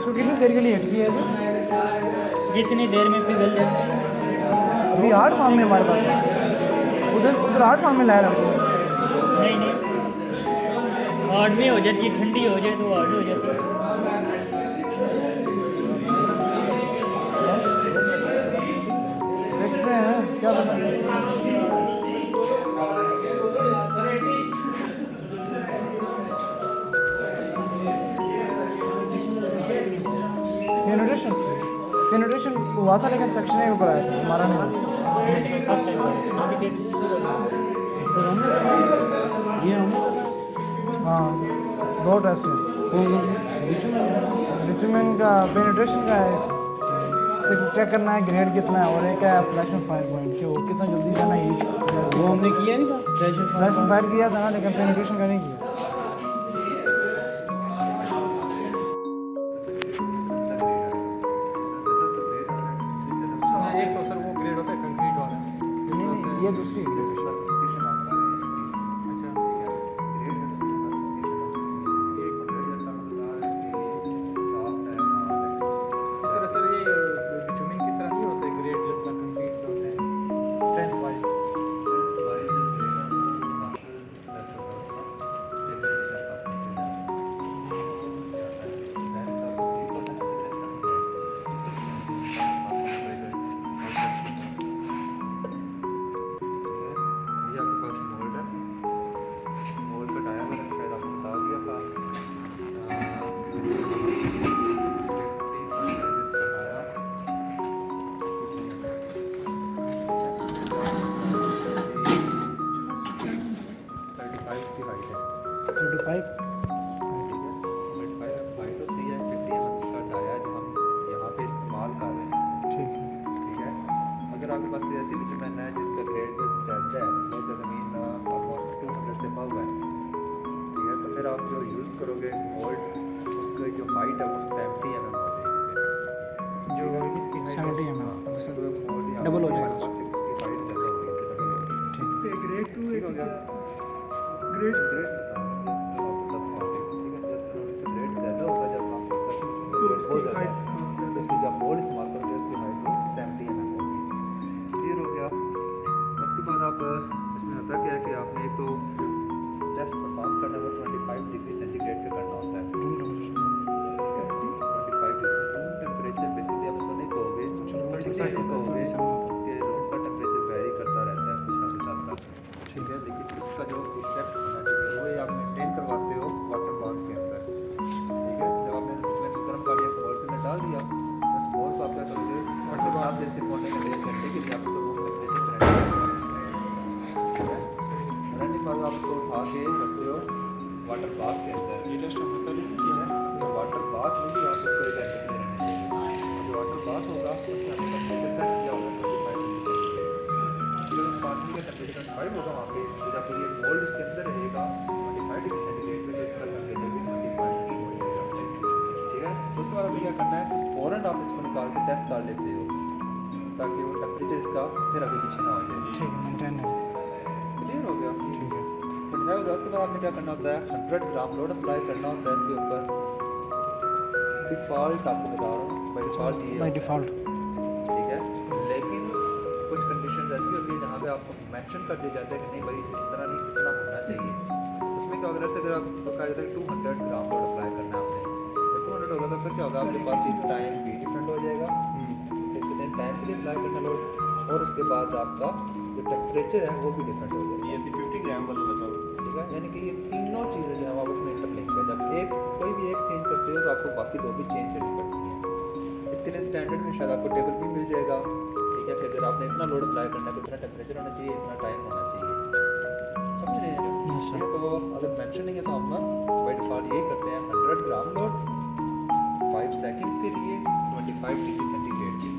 इसको कितनी देर के लिए हिट किया है? जितनी देर में पिघल जाए। अभी 8 फॉर्म में हमारे पास है, उधर 8 फॉर्म में लाया हमको। नहीं नहीं, 8 में हो जाती है, ठंडी हो जाए तो 8 हो जाती है। देखते हैं क्या पता। पेनिट्रेशन हुआ था लेकिन सेक्शन के ऊपर आया था, हमारा नहीं। हाँ 2 टेस्ट हैं, बिटुमेन का पेनिट्रेशन का है, चेक करना है ग्रेड कितना है, और एक है फ्लैशन फायर पॉइंट कि वो कितना जल्दी जाना है। वो हमने किया नहीं था, फ्लैशन फायर किया था ना, लेकिन पेनिट्रेशन का नहीं किया। एक तो सर वो ग्रेड होता है कंक्रीट वाला, नहीं ये दूसरी ग्रेडेशन। डबल हो जाएगा। ग्रेड 2 हो गया, ग्रेड ज़्यादा होगा जब आप उसकी जब मोल्ड इस्तेमाल करोगे उसकी हाइट 70 mm होगी। क्लियर हो गया। उसके बाद आप इसमें होता क्या है कि आपने एक तो टेस्ट परफॉर्म करना है, 25 डिग्री सेंटीग्रेड पे करना होता है। 25 डिग्री रूम टेम्परेचर बेसिकली आप उसको नहीं कहोगे, कहोगे कि रूम का टेम्परेचर वेरी करता रहता है, कुछ ना कुछ आता है, ठीक है। लेकिन इसका जो एग्जैक्ट होना चाहिए वो आप मेंटेन करवाते हो वाटर बाथ के अंदर, ठीक है। जब आपने इसमें गर्म पानी स्मॉल के अंदर डाल दिया तो स्मॉल को आप क्या करोगे, वाटर बाथ जैसे पौने का 1.5 घंटे के लिए आपको रूम टेम्परेचर रनिंग बाद आप उसको उठा के रखते हो वाटर बाथ के अंदर। ये टेस्ट हमने कर लिया है, तो वाटर बाथ में भी आप इसको 1 घंटे के लिए रहने देंगे। जो वाटर बाथ होगा उसमें आपका टेम्परेचर सेट किया होगा 25 डिग्री सेंटीग्रेड। जब पानी का टेम्परेचर 25 होगा वहाँ पे, तो जब ये मोल्ड इसके अंदर रहेगा 25 डिग्री सेंटीग्रेड पे, तो इसका टेम्परेचर भी 25 डिग्री हो जाएगा, ठीक है। उसके बाद क्या करना है, फ़ौरन आप इसको निकाल के टेस्ट कर लेते हो ताकि वो टेम्परेचर इसका फिर आगे पीछे ना हो जाए, ठीक है, मेंटेन है। क्लियर हो गया, ठीक है। उसके बाद आपने क्या करना होता है, 100 ग्राम लोड अप्लाई करना होता है इसके ऊपर। डिफ़ॉल्ट आपको बता रहा हूँ, बाई डिफ़ॉल्ट, ठीक है। लेकिन कुछ कंडीशन ऐसी होती है जहाँ पे आपको मेंशन कर दिया जाता है कि नहीं भाई इस तरह नहीं, इतना होना चाहिए। उसमें क्या होगा, अगर आपको कहा जाता है 200 ग्राम लोड अप्लाई करना है आपने, जब 200 होगा तो फिर क्या होगा, आपके पास ये टाइम भी डिफरेंट हो जाएगा, कितने टाइम के लिए अप्लाई करना लोड, और उसके बाद आपका जो टेम्परेचर है वो भी डिफरेंट हो जाएगा। ये 50 ग्राम वाला बताओ, ठीक है। यानी कि ये तीनों चीज़ें जो है आपस में इंटरलिंक है। जब कोई भी एक चेंज करते हो तो आपको बाकी दो भी चेंज करनी पड़ती हैं। इसके लिए स्टैंडर्ड में शायद आपको टेबल भी मिल जाएगा, ठीक है, कि अगर आपने इतना लोड अप्लाई करना है तो इतना टेम्परेचर होना चाहिए, इतना टाइम होना चाहिए, समझ रहे हैं। ठीक है, तो अगर मेंशन नहीं है तो हम बाई डिफ़ॉल्ट ये करते हैं 100 ग्राम लोड 5 सेकंड्स के लिए 25 डिग्री सेंटीग्रेड की,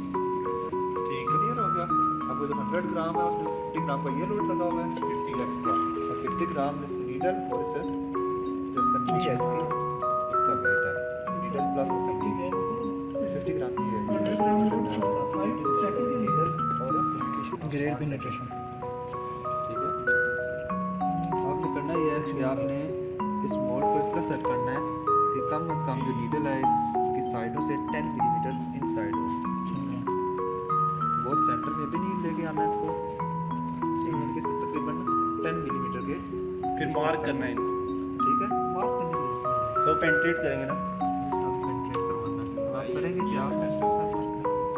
ठीक, क्लियर हो गया। अब जो 100 ग्राम है उसमें 50 ग्राम का ये लोड लगा हुआ है, 50 एक्स्ट्रा, और 50 ग्राम इस नीडल और इस जो असेंबली है इसकी, इसका वेट है नीडल प्लस असेंबली 50 ग्राम की है, 5 सेकंड की नीडल और ग्रेड पेनिट्रेशन, ठीक है। आपने करना ये है कि आपने इस मोड को इस तरह सेट करना है कि कम अज़ कम जो नीडल है इसकी साइडों से 10 मिलीमीटर इन साइड हो, बहुत सेंटर में भी नहीं लेके आना इसको, इसके तकरीबन 10 मिलीमीटर के फिर मार्क करना है इनको, ठीक है, मार्क करने के लिए सो पेंट्रेट करेंगे ना, पेंट्रेट करवाना है। अब आप करेंगे क्या,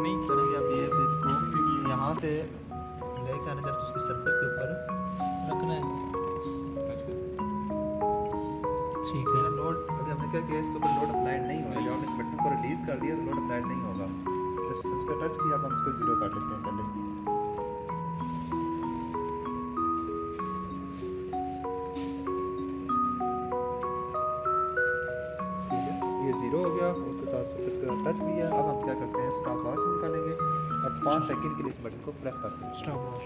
नहीं करेंगे आप ये कि इसको यहाँ से लेके आना, जस्ट उसकी सरफेस के ऊपर रखना है। ठीक है। लोड अभी हमने क्या किया, इसके ऊपर लोड अप्लाइड नहीं होगा, जब हमने इस बटन को रिलीज कर दिया तो लोड अप्लाइड नहीं होगा, तो सबसे टच किया, अब हम इसको 0 कर लेते हैं पहले। ठीक है, ये 0 हो गया, उसके साथ इसका टच भी है। अब हम क्या करते हैं, स्टॉप वॉच निकालेंगे और 5 सेकंड के लिए इस बटन को प्रेस करते हैं। स्टॉप वॉच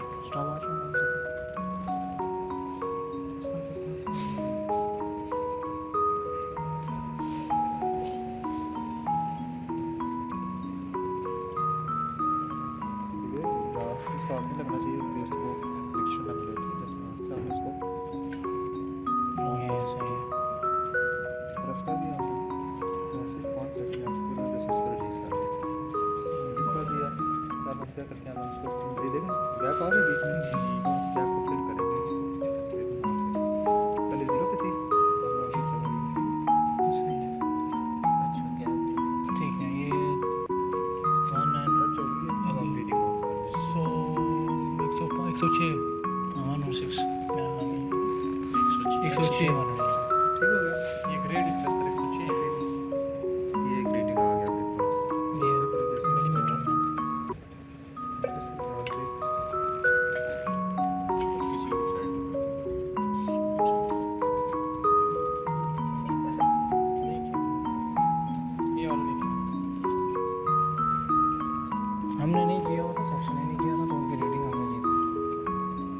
हमने नहीं किया होता, सेक्शन ने नहीं किया था तो उनकी रीडिंग हमने दी थी,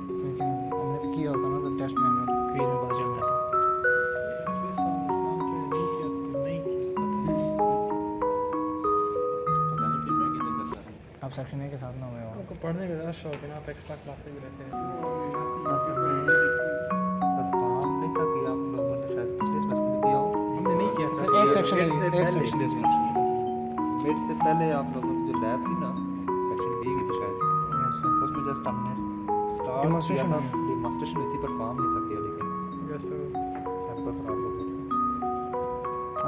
क्योंकि हमने भी किया होता ना तो टेस्ट में हमें फिर में पता चल जाता। आप सेक्शन ए के साथ ना हुए हो, आपको पढ़ने का ज़्यादा शौक है ना, आप एक्स्ट्रा क्लासेस भी रहते हैं। काम नहीं था कि आप लोगों ने शायद पिछले सेमेस्टर में दिया हो, हमने नहीं किया सर। एक सेक्शन मिड से पहले आप लोगों की जो लैब थी ना, सेक्शन बी की थी शायद, उसमें जस्ट हमने स्टार्ट किया था, डेमोंस्ट्रेशन हुई थी पर काम नहीं था किया, लेकिन सैंपल खराब हो गया।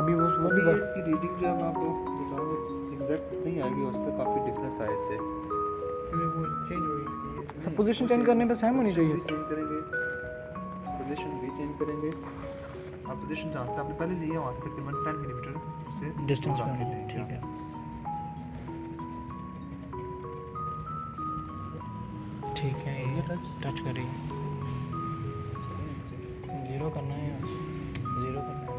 अभी वो भी इसकी रीडिंग जो मैं आपको बताऊँ एग्जैक्ट नहीं आएगी, उससे काफ़ी डिफरेंट साइज से वो चेंज हो गई इसकी। सब पोजीशन चेंज करने पे सेम होनी चाहिए। चेंज करेंगे, पोजीशन भी चेंज करेंगे। आप पोजीशन जहाँ से आपने पहले लिया वहाँ से तकरीबन 10 मिलीमीटर से डिस्टेंस दूर पे रख लेंगे। ठीक है। ठीक है, ये टच करिए, 0 करना है, 0 करना है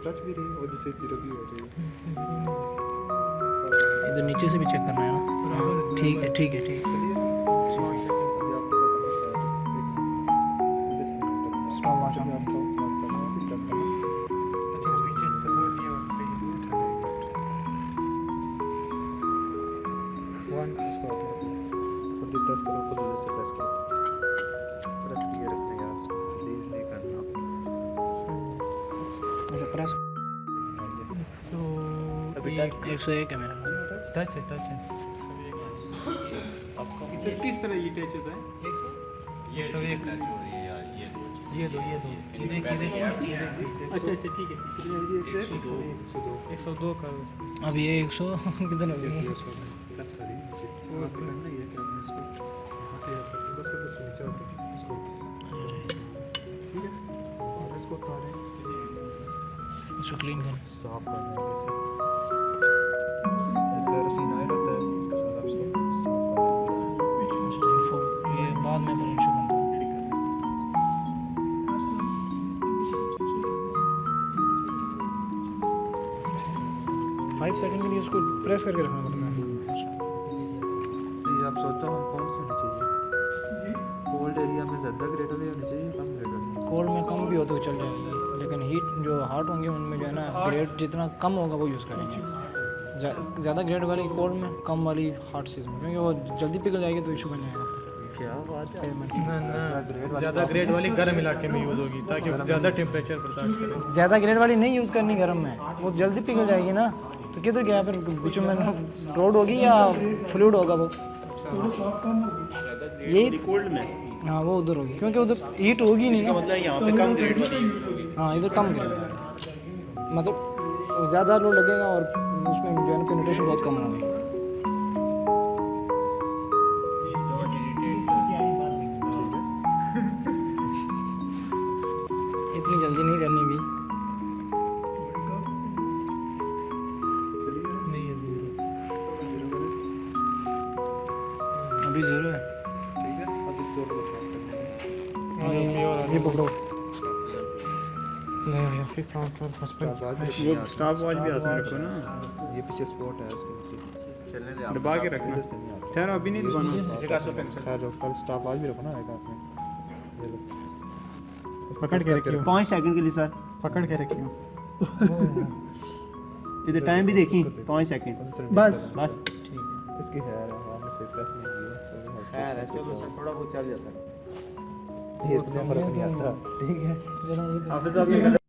टच भी रही और जिससे 0 भी हो जाएगी। इधर नीचे से भी चेक करना है ना, ठीक है ठीक है ठीक है। स्टॉप वॉच ऑन अच्छा पीछे से बोल दिया और सही है। खुद प्रेस करो, खुद से प्रेस करो, प्रेस किए रखना यार, प्लीज नहीं करना। मुझे प्रेस 101 है मेरा, टच है किस तरह ये टच होता है? ये सब एक ये दो देखिए। अच्छा ठीक है, 102 का। अब ये 100 कितने हो गए? प्रेस करिए नीचे, वो करना ये कि आपने इसको यहाँ से बस कर दो, नीचे आते इसको बस, ठीक है। और इसको उतारें, इसको क्लीन कर, साफ कर देंगे इसे। एक केरोसिन ऑयल होता है, इसके साथ आप इसको साफ कर देंगे। ये बाद में फिर इशू बनता है। 5 सेकंड के लिए इसको प्रेस करके रखना पड़ता है। ये आप सोचो हम कौन सी होनी चाहिए, कोल्ड एरिया में ज़्यादा ग्रेड वाली होनी चाहिए, कम ग्रेड वाली? कोल्ड में कम भी हो तो चल जाएगी, लेकिन हीट जो हॉट होंगे उनमें जो है ना ग्रेड जितना कम होगा वो यूज़ करेंगे। ज़्यादा ग्रेड वाली कोल्ड में, कम वाली हॉट सीज में, क्योंकि वो जल्दी पिघल जाएगी तो इशू बन जाएगा। क्या बात है। ज़्यादा ग्रेड वाली गर्म इलाके में यूज़ होगी ताकि ज़्यादा टेम्परेचर बर्दाश्त करे। ज़्यादा ग्रेड वाली नहीं यूज़ करनी गर्म में, वो जल्दी पिघल जाएगी ना। तो किधर गया फिर बिचुमन रोड होगी या फ्लूइड होगा वो? यही कोल्ड में हाँ वो उधर होगी क्योंकि उधर हीट होगी नहीं ना। मतलब यहाँ पे कम ग्रेड वाली यूज होगी। हाँ इधर कम ग्रेड मतलब ज़्यादा लोड लगेगा और उसमें जो है ना पेनिट्रेशन बहुत कम होगी। इतनी जल्दी नहीं करनी भी। अभी 0 है। ठीक है, अब 100 ये पकड़ो। वो स्टॉप वॉच भी हाथ में रखो ना, ये पीछे स्पॉट है उसके नीचे चलने दे। दबा के रखना। ठहरो अभी नहीं दबाना। स्टॉप वॉच भी रखो ना एक हाथ में। ये लो पकड़ के रखियो। 5 सेकंड के लिए सर पकड़ के रखियो। इधर टाइम भी देखी 5 सेकंड बस बस। ठीक है। इसकी है हमने से प्रेस नहीं किया। खैर है, चलो सर थोड़ा बहुत चल जाता है। ये इतना फर्क नहीं आता। ठीक है जरा ये हाफिज़ साहब